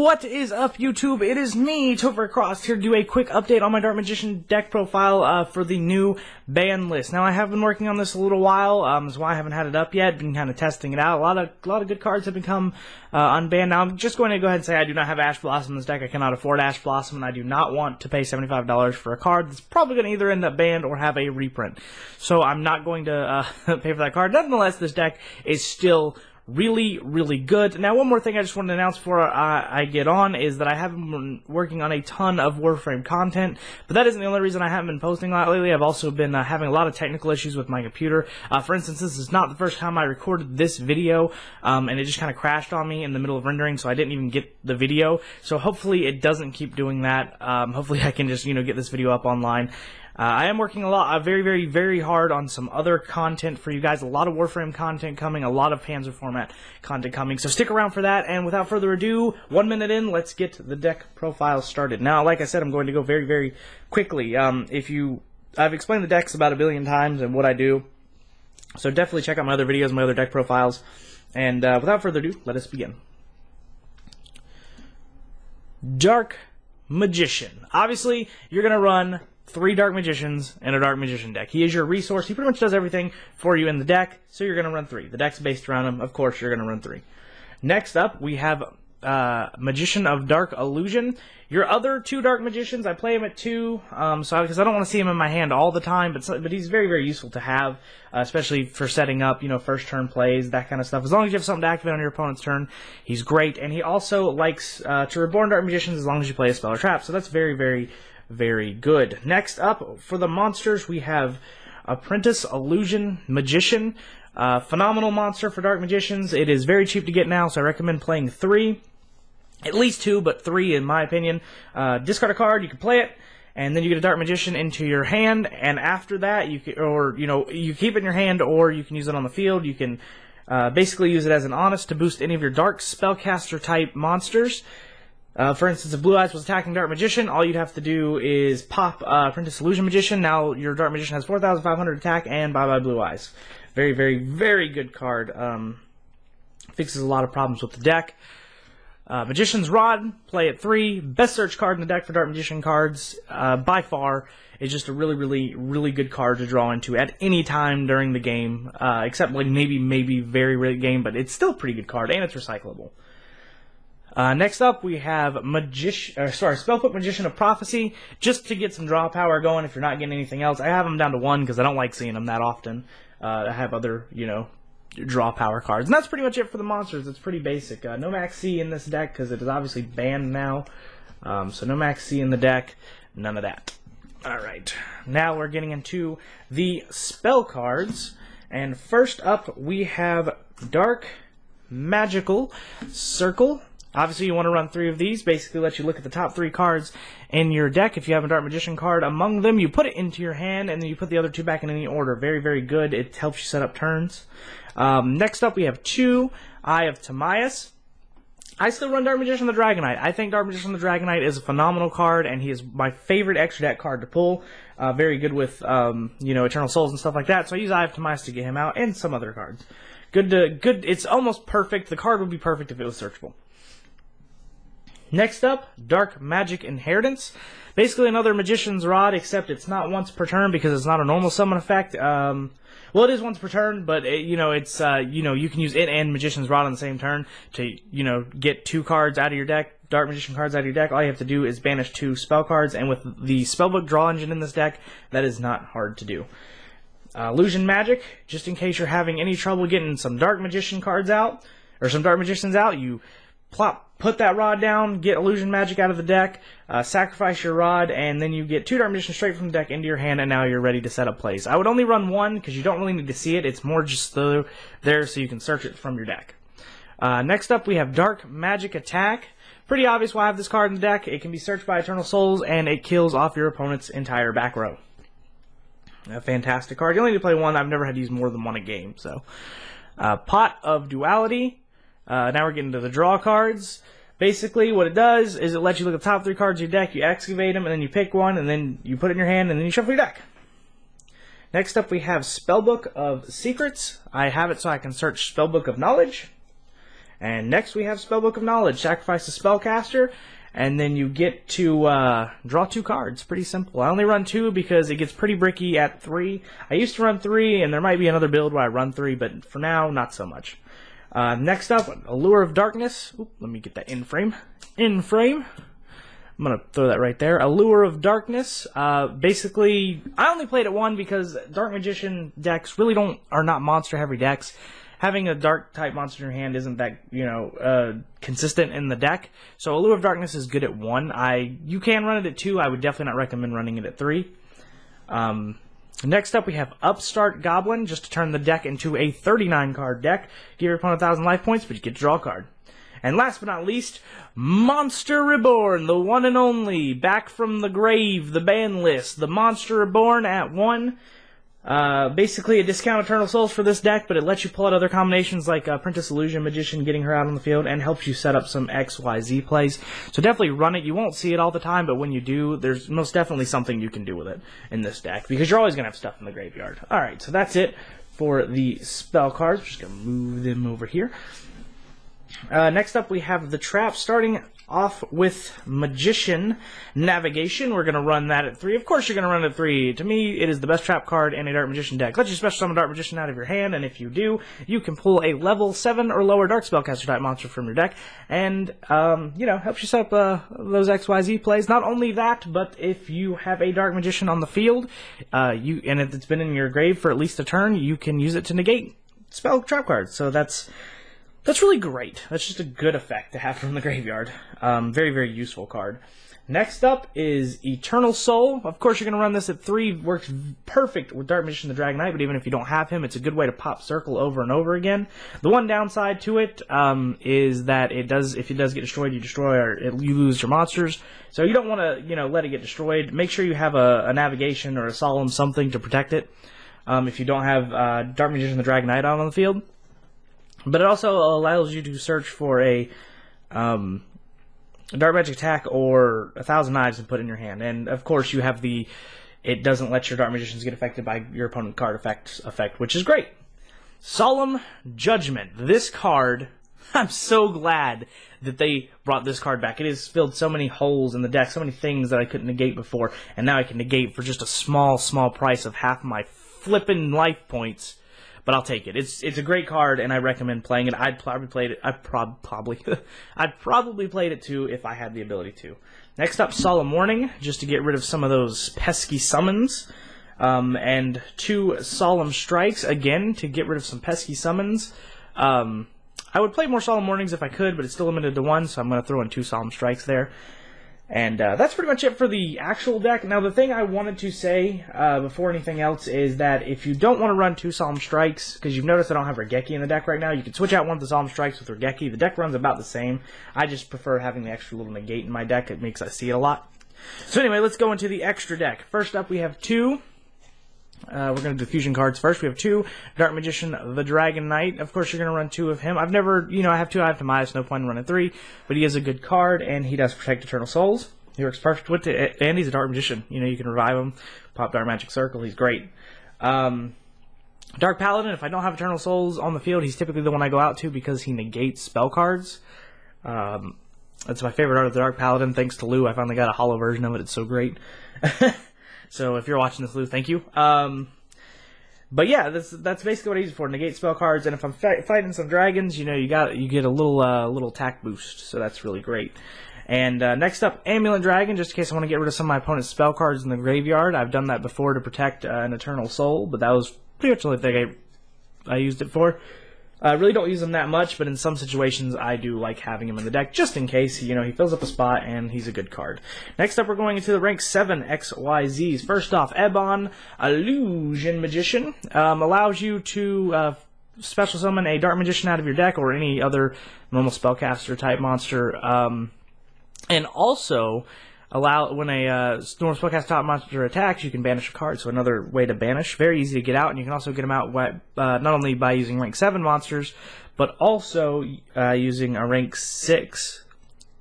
What is up, YouTube? It is me, Topher Crost, here to do a quick update on my Dark Magician deck profile for the new ban list. Now, I have been working on this a little while, that's why I haven't had it up yet. Been kind of testing it out. A lot of good cards have become unbanned. Now, I'm just going to go ahead and say I do not have Ash Blossom in this deck. I cannot afford Ash Blossom, and I do not want to pay $75 for a card that's probably going to either end up banned or have a reprint. So I'm not going to pay for that card. Nonetheless, this deck is still really good. Now, one more thing I just wanted to announce before I get on is that I haven't been working on a ton of Warframe content, but that isn't the only reason I haven't been posting a lot lately. I've also been having a lot of technical issues with my computer. For instance, this is not the first time I recorded this video, and it just kind of crashed on me in the middle of rendering, so I didn't even get the video. So hopefully it doesn't keep doing that. Hopefully I can just, get this video up online. I am working a lot, very hard on some other content for you guys. A lot of Warframe content coming, a lot of Panzer format content coming. So stick around for that, and without further ado, 1 minute in, let's get the deck profile started. Now, like I said, I'm going to go very quickly. I've explained the decks about 1 billion times and what I do, so definitely check out my other videos, my other deck profiles. And without further ado, let us begin. Dark Magician. Obviously, you're going to run 3 Dark Magicians in a Dark Magician deck. He is your resource. He pretty much does everything for you in the deck, so you're going to run 3. The deck's based around him. Of course, you're going to run 3. Next up, we have Magician of Dark Illusion. Your other 2 Dark Magicians, I play him at 2, because I don't want to see him in my hand all the time, but he's very useful to have, especially for setting up, first turn plays, that kind of stuff. As long as you have something to activate on your opponent's turn, he's great, and he also likes to reborn Dark Magicians as long as you play a spell or trap, so that's very good. Next up, for the monsters, we have Apprentice Illusion Magician. Phenomenal monster for Dark Magicians. It is very cheap to get now, so I recommend playing 3. At least 2, but 3 in my opinion. Discard a card, you can play it, and then you get a Dark Magician into your hand, and after that, you keep it in your hand, or you can use it on the field. You can basically use it as an honest to boost any of your Dark Spellcaster type monsters. For instance, if Blue Eyes was attacking Dark Magician, all you'd have to do is pop Apprentice Illusion Magician. Now your Dark Magician has 4,500 attack, and bye-bye Blue Eyes. Very good card. Fixes a lot of problems with the deck. Magician's Rod, play at 3. Best search card in the deck for Dark Magician cards, by far. It's just a really good card to draw into at any time during the game, except like maybe very late game, but it's still a pretty good card, and it's recyclable. Next up, we have Spellbook Magician of Prophecy, just to get some draw power going if you're not getting anything else. I have them down to 1 because I don't like seeing them that often. I have other, draw power cards. And that's pretty much it for the monsters. It's pretty basic. No Max C in this deck because it is obviously banned now. So no Max C in the deck, none of that. Alright, now we're getting into the spell cards. And first up, we have Dark Magical Circle. Obviously, you want to run 3 of these. Basically, let you look at the top 3 cards in your deck. If you have a Dark Magician card among them, you put it into your hand, and then you put the other 2 back in any order. Very good. It helps you set up turns. Next up, we have 2 Eye of Timaeus. I still run Dark Magician the Dragonite. I think Dark Magician the Dragonite is a phenomenal card, and he is my favorite extra deck card to pull. Very good with, Eternal Souls and stuff like that. So I use Eye of Timaeus to get him out, and some other cards. Good. It's almost perfect. The card would be perfect if it was searchable. Next up, Dark Magic Inheritance. Basically another Magician's Rod, except it's not once per turn because it's not a normal summon effect. Well, it is once per turn, but you can use it and Magician's Rod on the same turn to, get 2 cards out of your deck, Dark Magician cards out of your deck. All you have to do is banish 2 spell cards, and with the Spellbook draw engine in this deck, that is not hard to do. Illusion Magic, just in case you're having any trouble getting some Dark Magician cards out, or some Dark Magicians out, you put that rod down, get Illusion Magic out of the deck, sacrifice your rod, and then you get 2 Dark Magicians straight from the deck into your hand, and now you're ready to set up plays. I would only run 1 because you don't really need to see it. It's more just there so you can search it from your deck. Next up, we have Dark Magic Attack. Pretty obvious why I have this card in the deck. It can be searched by Eternal Souls, and it kills off your opponent's entire back row. A fantastic card. You only need to play 1. I've never had to use more than 1 a game. So, Pot of Duality. Now we're getting to the draw cards. Basically, what it does is it lets you look at the top 3 cards of your deck, you excavate them, and then you pick one, and then you put it in your hand, and then you shuffle your deck. Next up, we have Spellbook of Secrets. I have it so I can search Spellbook of Knowledge. And next we have Spellbook of Knowledge. Sacrifice a spellcaster, and then you get to draw 2 cards. Pretty simple. I only run 2 because it gets pretty bricky at 3. I used to run 3, and there might be another build where I run 3, but for now, not so much. Next up, Allure of Darkness. Oop, let me get that in frame. In frame. I'm going to throw that right there. Allure of Darkness. Basically, I only played it 1 because Dark Magician decks really are not monster-heavy decks. Having a dark-type monster in your hand isn't that, consistent in the deck. So Allure of Darkness is good at 1. You can run it at 2. I would definitely not recommend running it at 3. Next up, we have Upstart Goblin, just to turn the deck into a 39-card deck. Give your opponent 1,000 life points, but you get to draw a card. And last but not least, Monster Reborn, the one and only, back from the grave, the ban list. The Monster Reborn at 1. Basically a discount Eternal Souls for this deck, but it lets you pull out other combinations like Apprentice Illusion Magician, getting her out on the field, and helps you set up some XYZ plays. So definitely run it. You won't see it all the time, but when you do, there's most definitely something you can do with it in this deck, because you're always going to have stuff in the graveyard. Alright, so that's it for the spell cards. I'm just going to move them over here. Next up, we have the Trap, starting off with Magician Navigation. We're going to run that at 3. Of course, you're going to run it at 3. To me, it is the best trap card in a Dark Magician deck. Let you special summon Dark Magician out of your hand, and if you do, you can pull a level 7 or lower Dark Spellcaster type monster from your deck, and, helps you set up those XYZ plays. Not only that, but if you have a Dark Magician on the field, and if it's been in your grave for at least a turn, you can use it to negate spell trap cards. So that's really great. That's just a good effect to have from the graveyard. Very, very useful card. Next up is Eternal Soul. Of course, you're going to run this at 3. Works perfect with Dark Magician the Dragon Knight, but even if you don't have him, it's a good way to pop Circle over and over again. The one downside to it is that if it does get destroyed, you destroy or you lose your monsters. So you don't want to, let it get destroyed. Make sure you have a Navigation or a Solemn something to protect it. If you don't have Dark Magician the Dragon Knight out on the field. But it also allows you to search for a Dark Magic Attack or 1,000 Knives and put in your hand. And, of course, you have it doesn't let your Dark Magicians get affected by your opponent's card effect, which is great. Solemn Judgment. This card, I'm so glad that they brought this card back. It has filled so many holes in the deck, so many things that I couldn't negate before, and now I can negate for just a small, small price of half my flippin' life points. But I'll take it. It's a great card, and I recommend playing it. I'd probably played it. I'd probably played it too if I had the ability to. Next up, Solemn Warning, just to get rid of some of those pesky summons, and 2 Solemn Strikes again to get rid of some pesky summons. I would play more Solemn Warnings if I could, but it's still limited to 1, so I'm going to throw in 2 Solemn Strikes there. And that's pretty much it for the actual deck. Now, the thing I wanted to say before anything else is that if you don't want to run 2 Solemn Strikes, because you've noticed I don't have Regeki in the deck right now, you can switch out one of the Solemn Strikes with Regeki. The deck runs about the same. I just prefer having the extra little negate in my deck. It makes I see it a lot. So anyway, let's go into the extra deck. First up, we have 2. We're going to do fusion cards first. We have 2 Dark Magician the Dragon Knight. Of course, you're going to run 2 of him. I've never, I have 2 Eye-to-Mice, no point in running 3, but he is a good card, and he does protect Eternal Souls. He works perfect with it, and he's a Dark Magician. You can revive him, pop Dark Magic Circle. He's great. Dark Paladin, if I don't have Eternal Souls on the field, he's typically the one I go out to because he negates spell cards. That's my favorite art of the Dark Paladin. Thanks to Lou, I finally got a holo version of it. It's so great. So if you're watching this, Lou, thank you. But yeah, that's basically what I use it for. Negate spell cards, and if I'm fighting some dragons, you get a little attack boost. So that's really great. And next up, Amulet Dragon, just in case I want to get rid of some of my opponent's spell cards in the graveyard. I've done that before to protect an Eternal Soul, but that was pretty much the only thing I used it for. I really don't use him that much, but in some situations I do like having him in the deck, just in case, he fills up a spot and he's a good card. Next up, we're going into the rank 7 XYZs. First off, Ebon Illusion Magician allows you to special summon a Dark Magician out of your deck or any other normal spellcaster type monster, and also allow when a normal spellcaster type monster attacks, you can banish a card. So another way to banish. Very easy to get out, and you can also get them out not only by using rank 7 monsters, but also using a rank 6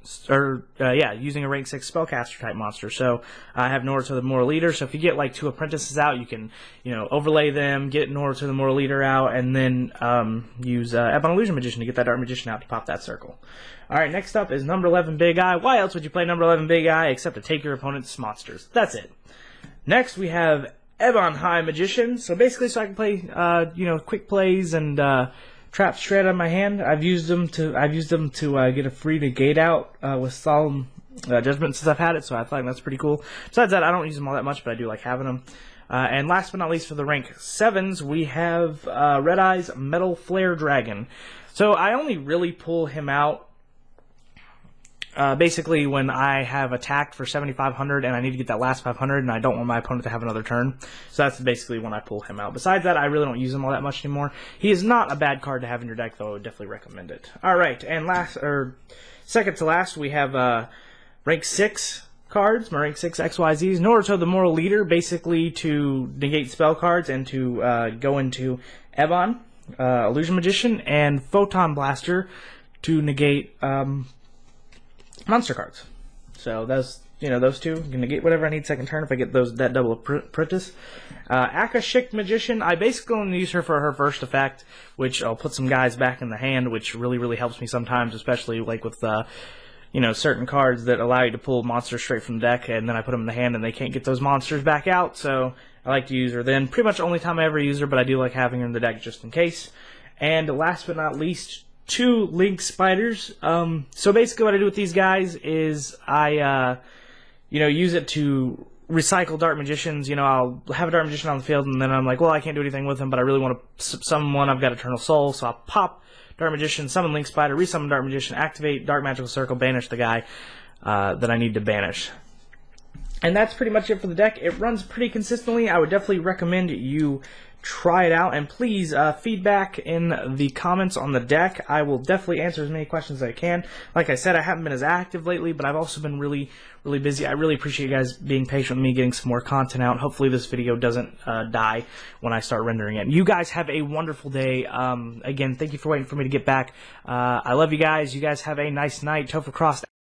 using a rank 6 spellcaster type monster. So I have Naruto the Moral Leader. So if you get like 2 apprentices out, you can, overlay them, get Naruto the Moral Leader out, and then use Ebon Illusion Magician to get that Dark Magician out to pop that circle. Alright, next up is number 11 Big Eye. Why else would you play number 11 Big Eye except to take your opponent's monsters? That's it. Next we have Ebon High Magician. So basically so I can play, quick plays and trap straight out of my hand. I've used them to get a free negate out with Solemn Judgment since I've had it, so I think that's pretty cool. Besides that, I don't use them all that much, but I do like having them. And last but not least, for the rank 7s, we have Red Eye's Metal Flare Dragon. So I only really pull him out basically when I have attacked for 7,500 and I need to get that last 500 and I don't want my opponent to have another turn. So that's basically when I pull him out. Besides that, I really don't use him all that much anymore. He is not a bad card to have in your deck, though. I would definitely recommend it. Alright, and second to last, we have rank 6 cards, my rank 6 XYZs. Naruto the Moral Leader, basically to negate spell cards and to go into Ebon, Illusion Magician, and Photon Blaster to negate monster cards. So those two can negate whatever I need second turn if I get that double apprentice. Akashic Magician, I basically only use her for her first effect, which I'll put some guys back in the hand, which really helps me sometimes, especially like with certain cards that allow you to pull monsters straight from the deck, and then I put them in the hand and they can't get those monsters back out. So I like to use her then. Pretty much the only time I ever use her, but I do like having her in the deck just in case. And last but not least, 2 Link Spiders. So basically what I do with these guys is I, use it to recycle Dark Magicians. I'll have a Dark Magician on the field, and then I'm like, well, I can't do anything with him, but I really want to summon one. I've got Eternal Soul, so I'll pop Dark Magician, summon Link Spider, resummon Dark Magician, activate Dark Magical Circle, banish the guy that I need to banish. And that's pretty much it for the deck. It runs pretty consistently. I would definitely recommend you try it out, and please feedback in the comments on the deck. I will definitely answer as many questions as I can. Like I said, I haven't been as active lately, but I've also been really busy. I really appreciate you guys being patient with me getting some more content out. Hopefully this video doesn't die when I start rendering it. You guys have a wonderful day. Again, thank you for waiting for me to get back. I love you guys. You guys have a nice night. Topher Crost